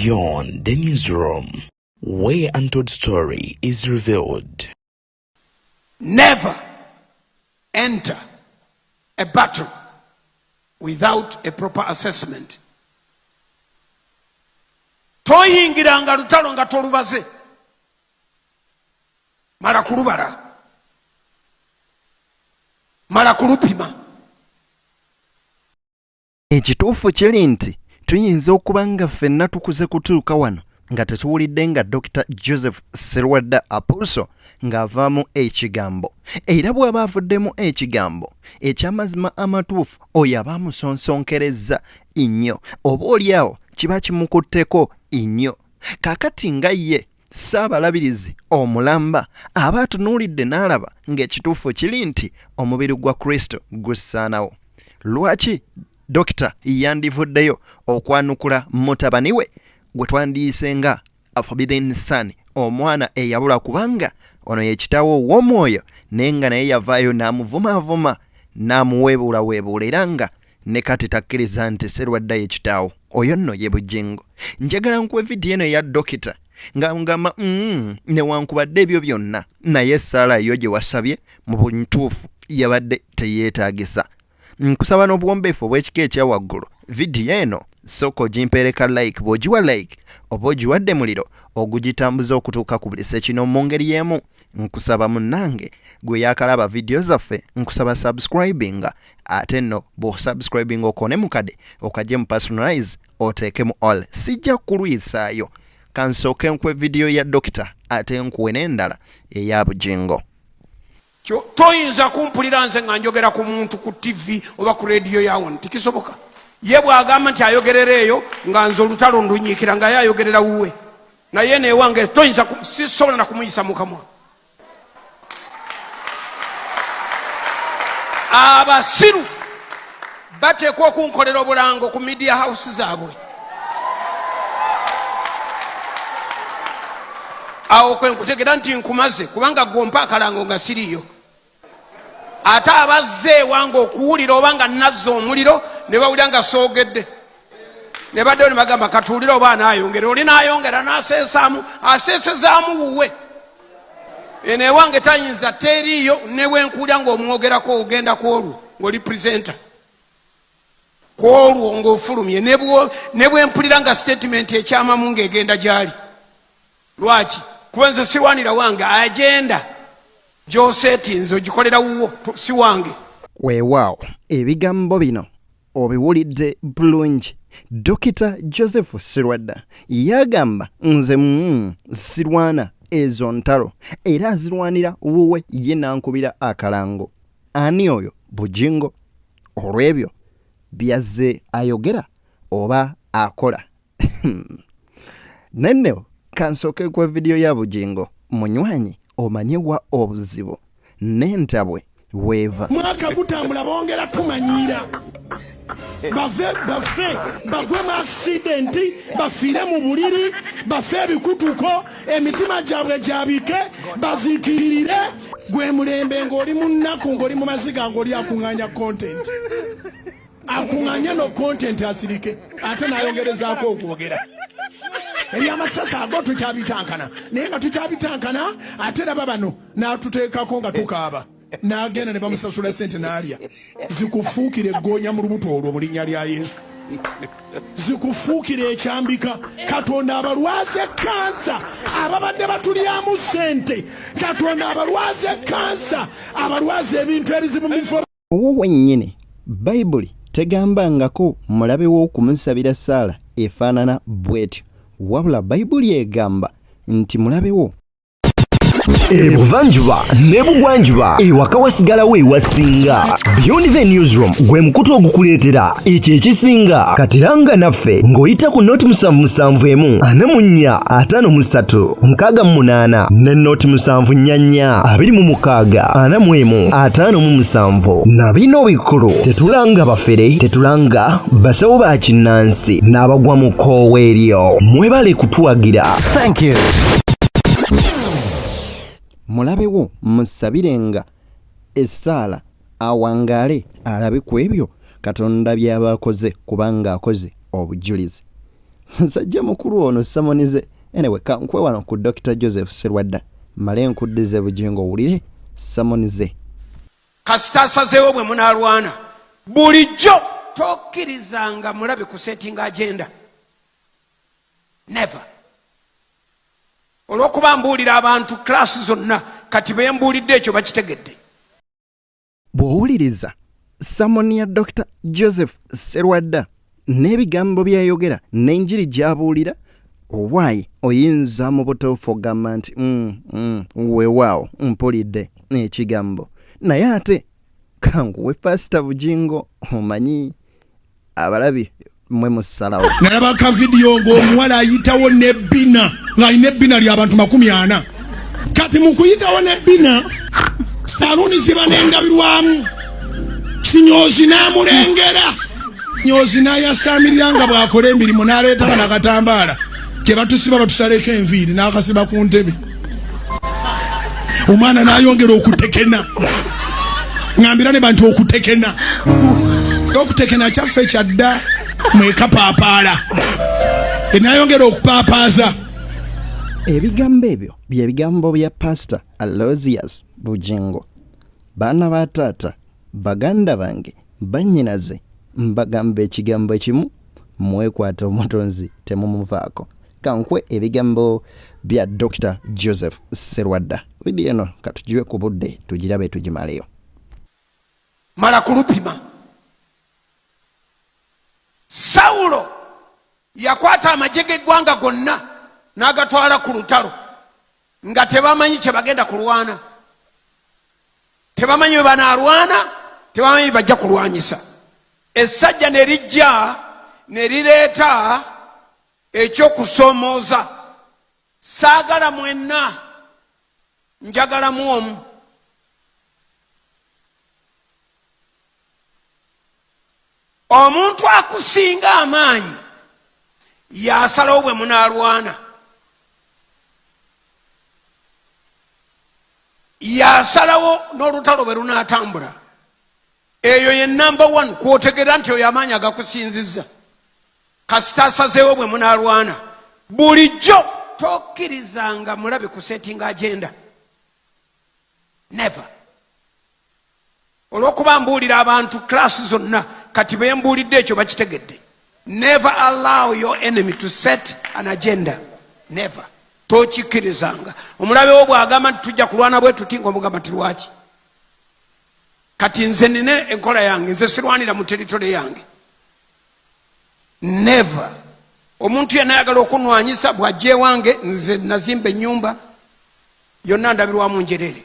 Beyond the newsroom, where untold story is revealed. Never enter a battle without a proper assessment. Toyingiranga lutalo nga tolubaze. Mala kulubala. Mala kulupima. Ekituufu kiri nti tuyinza okuba nga ffenna tukuze kutuuka wano nga tetuwulidde nga Dr. Joseph Serwadda Apostle ng'avaamu ekigambo. Era bw'aba avuddemu ekigambo eky'amazima amatuufu oyo aba amusonsonkerezza nnyo, oba oliawo kiba kimukutteko nnyo. Kaakati nga ye Ssaabalabirizi omulamba aba atunuulidde n'alaba ng'ekituufu kiri nti omubiri gwa Kristo gussaanawo. Lwaki Dokita yandivuddeyo okwanukula mutabani we gwe twandiyise nga a forbidden son, omwana eyabula, kubanga ono ye kitaawo w'omwoyo, naye nga naye yavaayo n'amuvumaavuma n'amuweebuulaweebuula era nga ne kati takkiriza nti Serwadda ye kitaawo. Oyo nno ye Bugingo. Njagala nkuwe vidiyo eno eya Dokita nga ngamba newankubadde ebyo byonna naye Saala yo gye wasabye mu buntuufu yabadde teyeetaagisa. Nkusaba n'obuwombeefu obw'ekika ekya waggulu vidiyo eno sooka ogimpeereka like, bw'ogiwa like oba ogiwadde muliro ogugitambuza okutuuka ku buli sekino mu ngeri y'emu. Nkusaba munnange gwe yakalaba vidiyo zaffe, nkusaba subscribinga, ate nno bw'osubscribinga okone mukade okajje mu personalize oteekemu all. Sijja kulwisaayo, kansooke nkwe vidiyo ya Dokita ate nkuwe n'endala eya Bugingo. Toyinza kumpulira nze nga njogera ku muntu ku TV oba ku radio yawo, tikisoboka. Ye bw'agamba nti ayogerera eyo nga nze olutalo ndunyiikira nga ye ayogerera wuwe, naye newange toyinza sisobola na kumuyisa mu kamwa. Abasiru bateekwa okunkolera obulango ku media house zaabwe. Awo kwe nkutegera nti nkumaze kubanga gompa akalango nga siriyo. Ate abazze ewange okuwulira oba nga nazza omuliro ne bawulira nga soogedde ne baddeyo ne bagamba katuwulire oba anaayongera. Oli naayongera n'aseesaamu, aseesezaamu wuwe. Eno ewange tayinza teriiyo ne bwe nkuwulira ng'omwogerako ogenda ku olwo ng'oli purezenta ku olwo ng'ofulumye, ne bwe mpulira nga statement ekyamamu ng'egenda gy'ali. Lwaki? Kuba nze siwaanira wange agenda gy'oseetinze ogikolera wuwo, si wange. Weewaawo ebigambo bino obiwulidde bulungi. Dokita Joseph Serwadda yagamba nze sirwana ezo ntalo era azirwanira wuwe ye nankubira akalango. Ani oyo? Bugingo. Olw'ebyo byazze ayogera oba akola. Nennewo kansooke kwa vidiyo ya Bugingo munywanyi omanyewa obuzibu n'entabwe weeva. Mwaka gutambula bongera tumanyiira bafe bagwe mu accidenti, bafiire mu buliri, bafe ebikutuko, emitima gyabwe gyabike, baziikirire. Gwe mulembe ng'oli mu nnaku, ng'oli mu maziga, ng'oli akuŋŋaanya content. Akuŋŋaanya no content asirike ate n'ayongerezaako okwogera. Ebyamasasa ago tukyabitankana, naye nga tukyabitankana ate raba bano n'atuteekako nga tukaaba. N'agenda ne bamusasula sente n'alya. Zikufuukire eggoonya mu lubuto olwo mu linnya lya Yesu. Zikufuukire ekyambika. Katonda abalwaze kansa ababadde batulyamu sente. Katonda abalwaze kansa abalwaze ebintu ebizibu mu bifo. Owo wennyini Bayibuli tegambangako mulabe w'okumusabira Saala efaanana bw'etyo, wabula Bayibuli egamba nti mulabe wo Ebuvanjuba ne bugwanjuba ewaka wasigalawo ewasinga. Beyond the newsroom gwe mukutu ogukuleetera ekyo ekisinga. Katiranga naffe ng'oyita ku noti 771 44 53 ne noti 744 26 45 na bino bikulu. Tetulanga bafere, tetulanga basawo ba kinnansi n'abagwa mu koowa eryo. Mwebale kutuwagira. Thank you. Mulabewo musabirenga Essaala awangaale alabe ku ebyo Katonda by'abakoze kubanga akoze obujulizi. nsajja mukulu ono samonize anyway kankwe wano ku Dr. Joseph Serwadda male nkuddize bugingo owulire samonize kasita asazeewo bwe munaalwana bulijjo tokkirizanga mulabe ku setting agenda never olw'okuba mbuulira abantu klasi zonna kati bwe mbuulidde ekyo bakitegedde bw'owuliriza samoni ya Dr. Joseph Serwadda n'ebigambo byayogera n'enjiri gy'abuulira owaayi oyinza mu butuufu ogamba nti weewaawo mpulidde ekigambo naye ate kanguwe pasita bugingo omanyi abalabi mwe musalawo nalaba ka vidiyo ng'omuwala ayitawo n'ebbina ng'alina ebbina ly'abantu 40 kati mu kuyitawo n'ebbina saluuni ziba n'engabirwamu kinyoozi n'amulengera nyoozi n'ayasaamirira nga bw'akola emirimu n'aleetanga n'akatambaala ke batusiba batusaleko enviiri n'akasiba ku ntebe omwana n'ayongera okutekena ngambira ne bantu okutekena okutekena kyaffe kyadda mwekapaapaala enayongera okupaapaaza ebigambo ebyo bye bigambo bya pastor Aloysius Bugingo baana ba taata baganda bange bannyinaze mbagamba ekigambo ekimu mwekwata omutonzi temumuvaako kankwe ebigambo bya Dr. Joseph Serwadda widiyo eno katugiwe ku budde tugirabe tugimaleyo mala kulupima Saulo yakwata amagye g'eggwanga gonna n'agatwala ku lutalo nga tebamanyi kye bagenda kulwana tebamanyi bwe banaalwana tebamanyi bajja kulwanyisa essajja ne lijja ne lireeta ekyokusoomooza saagala mwenna njagalamu omu omuntu akusinga amaanyi yasalawo bwe munaalwana yasalawo n'olutalo bwe lunaatambula eyo ye number 1 kwotegera nti oyo amaanyi agakusinzizza kasita asazeewo bwe munaalwana bulijjo tokkirizanga mulabe ku setting agenda never olw'okuba mbuulira abantu klasi zonna kati bwe mbuulidde ekyo bakitegedde never allow your enemy to set an agenda never tokikkirizanga omulabe wo bw'agamba nti tujja kulwana bwe tuti ng'omugamba ti lwaki kati nze nine enkola yange nze sirwanira mu teritole yange never omuntu yenna ayagala okunwanyisa bw'ajja ewange nze nazimba ennyumba yonna ndabirwamu njerere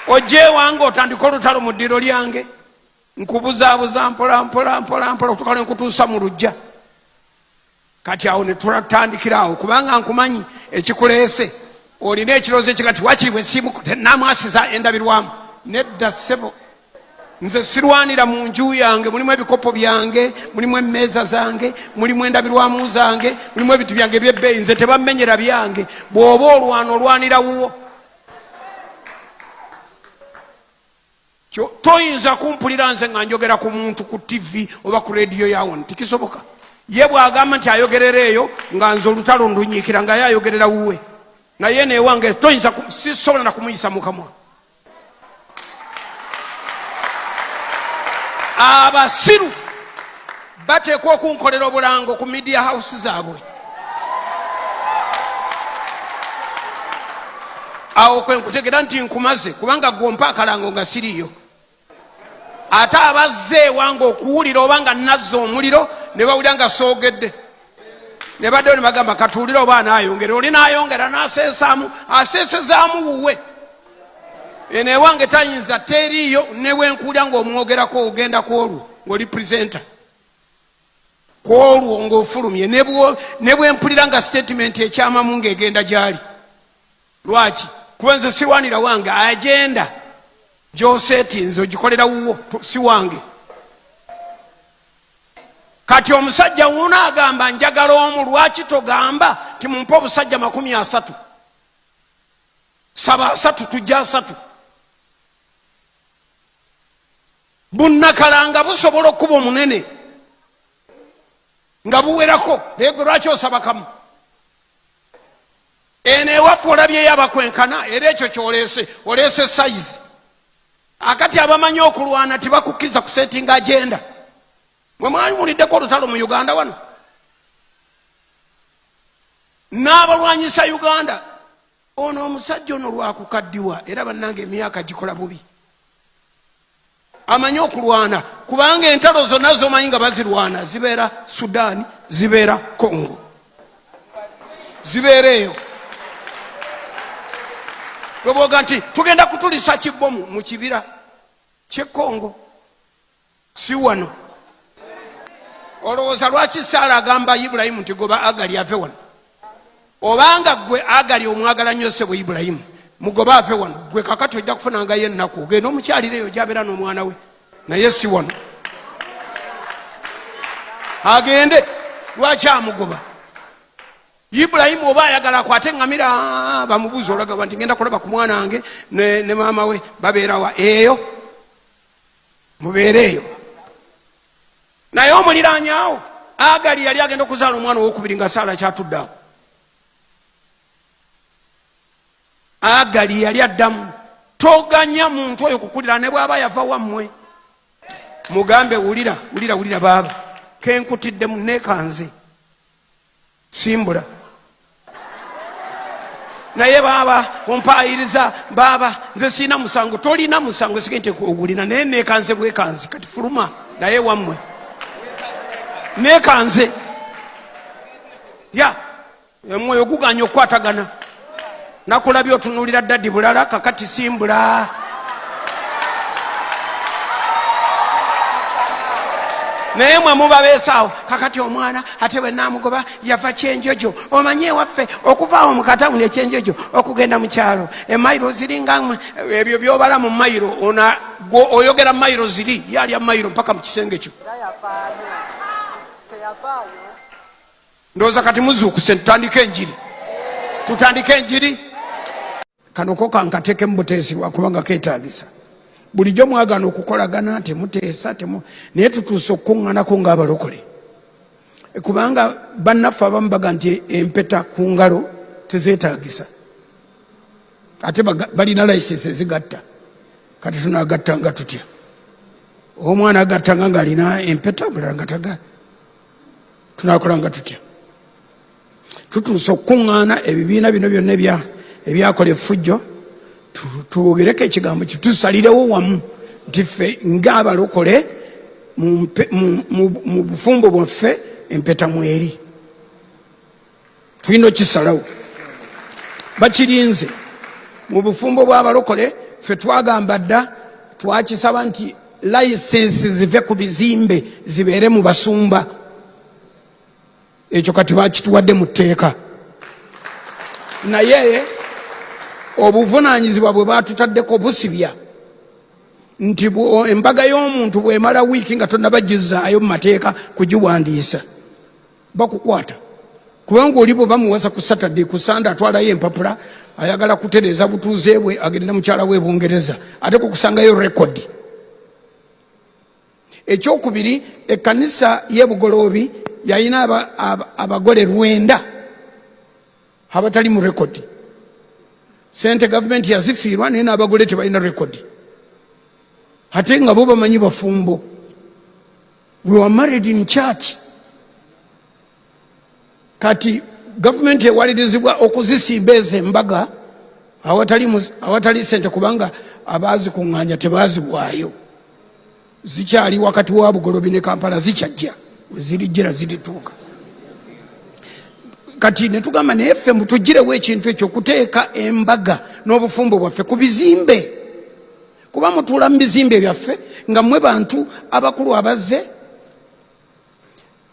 ojja ewange otandika olutalo mu ddiro lyange nkubuzaabuza mpola okutuka lwe nkutuusa mu lujja kati awo ne tulatandikira awo kubanga nkumanyi ekikuleese olina ekirowoozo ekigati wakiibwa essimu namwasiza endabirwamu nedda ssebo nze sirwanira mu nju yange mulimu ebikopo byange mulimu emmeeza zange mulimu endabirwamu zange mulimu ebintu byange ebyebbeeyi nze tebamenyera byange bw'oba olwana olwanira wuwo toyinza kumpulira nze nga njogera ku muntu ku TV oba ku rediyo yawo tikisoboka ye bw'agamba nti ayogerera eyo nga nze olutalo ndunyiikira nga ye ayogerera wuwe naye neewange toyinza sisobola na kumuyisa mu kamwa abasiru bateekwa okunkolera obulango ku media house zaabwe awo kwe nkutegera nti nkumaze kubanga gwompa akalango nga siriyo ate abazze ewange okuwulira oba nga nazza omuliro ne bawulira nga soogedde ne baddeyo ne bagamba katuwulire oba anaayongera oli naayongera n'aseesaamu aseesezaamu wuwe eno ewange tayinza teriiyo ne bwenkuwulira ng'omwogerako ogenda ku olwo ng'oli purezenta ku olwo ng'ofulumye ne bwempulira nga statement ekyamamu ng'egenda gy'ali lwaki kuba nze sirwanira wange agenda gy'oseetinze ogikolera wuwo si wange kati omusajja wuno agamba njagala omu lwaki togamba timumpa obusajja 30 saba 3 tujja 3 bunnakalanga busobola okuba omunene nga buwerako leego lwaki osaba kamu eno ewaffe olabyeyo abakwenkana era ekyo kyoleese oleese sayizi akati abamanyi okulwana tibakukkiriza kusetinga agenda mwe mwali muliddeko olutalo mu Uganda wano n'abalwanyisa Uganda ono omusajja ono lwakukaddiwa era bannange emyaka gikola bubi amanyi okulwana kubanga entalo zonna zomanyi nga bazirwana zibeera Sudan zibeera Congo zibeera eyo lwoboga nti tugenda kutulisa kibomu mu kibira kye Congo si wano olowooza lwaki Saala agamba Ibulayimu nti goba Agali ave wano obanga gwe Agali omwagala nnyo ssebo Ibulayimu mugoba ave wano gwe kakati ojja kufunangayo ennaku ogenda omukyalireyo gyabeera n'omwana we naye si wano agende lwaki amugoba Ibulayimu oba ayagala akwate eŋŋamira bamubuuza olagaba nti ngenda kulaba ku mwana wange ne maama we babeerawa eyo mubeereeyo naye omuliraanyaawo Agali yali agenda okuzaala omwana owokubiri nga Saala kyatudde awo Agali yali addamu toganya muntu oyo kukulira ne bw'aba yava wammwe mugambe wulira baaba kenkutiddemu neekanze simbula naye baaba ompaayiriza baaba nze siina musango tolina musango sigente ogulina naye neekanze bwekanzi kati fuluma naye wammwe neekanze ya omwoyo guganya okukwatagana nakulabye otunuulira ddadi bulala kakati simbula naye mwe mubabeesaawo kakati omwana ate bwe naamugoba yava kyenjojo omanye ewaffe okuvaawo mu katawuni ekyenjojo okugenda mu kyalo emayiro ziringa ebyo byobala mu mayiro oyogera mayiro ziri yalya mayiro mpaka mu kisenge kyo ndowooza kati muzuukuse tutandike enjiri kanoko kankateeke mu buteesi lwakubanga keetaagisa bulijjo mwagana okukolagana temuteesa naye tutuuse okukuŋŋaanako ng'abalokole kubanga bannaffe abamu baga nti empeta ku ngalo tezeetaagisa ate balina layisensi ezigatta kati tunaagattanga tutya omwana agattanga ng'alina empeta bulala nga tagala tunakolanga tutya tutuuse okukuŋŋaana ebibiina bino byonna ebyakola effujjo twogereko ekigambo kitusalirewo wamu nti ffe ng'abalokole mu bufumbo bwaffe empeta mweri tulina okisalawo bakirinze mu bufumbo bw'abalokole ffe twagamba dda twakisaba nti layisensi zive ku bizimbe zibeere mu basumba ekyo kati bakituwadde mu tteeka naye obuvunaanyizibwa bwe batutaddeko busibya nti embaga y'omuntu bwemala wiiki nga tonnabagizaayo mu mateeka kugiwandiisa bakukwata kubanga oli bwe bamuwasa ku Saturday ku Sande atwalayo empapula ayagala kutereeza butuuze bwe agenda mukyala we Bungereza ate kukusangayo rekodi. Ekyokubiri ekkanisa y'ebugoloobi yalina abagole 9 abatali mu rekodi. Sente government yazifiirwa naye n'abagole tebalina rekodi ate nga bo bamanyi bafumbo. We were married in church. Kati government ewalirizibwa okuzisimba ezo embaga awatali sente kubanga abazi kuŋŋaanya tebaazibwayo. Zikyali wakati wa Bugolobi ne Kampala zikyajja zirijjira zirituuka. Kati ne tugamba naye ffe mutugirewo ekintu ekyo kuteeka embaga n'obufumbo bwaffe ku bizimbe. Kuba mutuula mu bizimbe byaffe nga mmwe bantu abakulu abazze.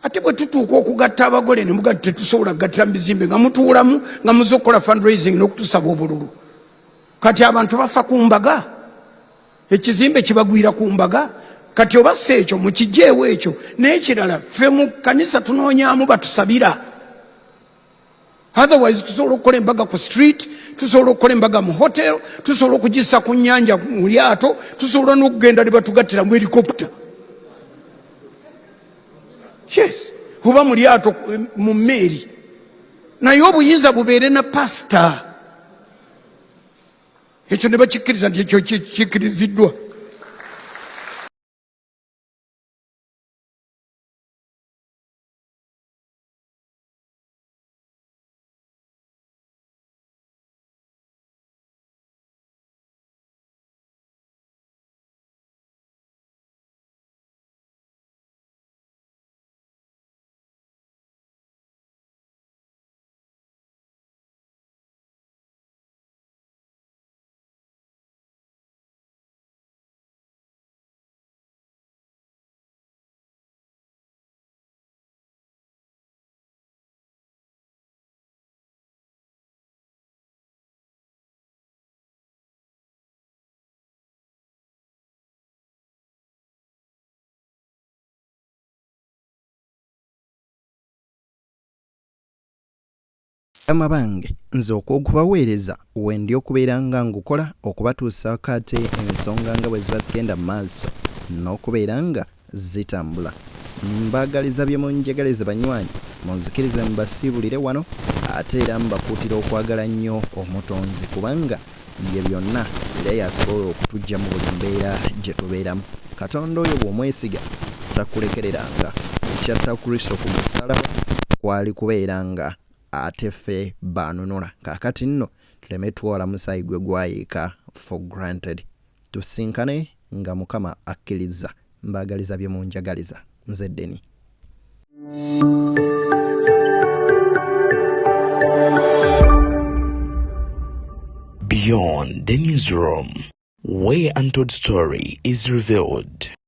Ate bwe tutuuka okugatta abagole ne mugatta tetusobola kugattira mu bizimbe nga mutuulamu nga muze okukola fundraising n'okutusaba obululu. Kati abantu bafa ku mbaga. Ekizimbe kibagwira ku mbaga. Kati obassa ekyo mukijjeewo ekyo n'ekirala ffe mu kanisa tunoonyaamu batusabira. Otherwise tusobola okukola embaga ku street, tusobola okukola embaga mu hotel, tusobola okugissa ku nnyanja mu lyato, tusobola n'okugenda ne batugattira mu helicopter. Yes, oba mu lyato mu mmeeri, naye obuyinza bubeere na pasita. Ekyo ne bakikkiriza nti ekyo kikkiriziddwa. Amabange nze okwokubaweereza wendi okubeera nga ngukola okubatuusa kate ensonga nga bwe ziba zigenda mu maaso n'okubeera nga zitambula. Mbaagaliza bye munjagaliza banywanyi, munzikirize mbasiibulire wano ate era mbakuutira okwagala nnyo omutonzi kubanga ye byonna era yasobola okutujja mu buli mbeera gye tubeeramu. Katonda oyo bw'omwesiga takulekereranga. Ekyatta Kristo ku musaalaba kwali kubeera nga ate ffe baanunula. Kaakati nno tuleme twala musaayi gwe gwayiika for granted. Tusinkane nga Mukama akkiriza. Mbaagaliza bye munjagaliza. Nze Deni. Beyond the newsroom, where untold story is revealed.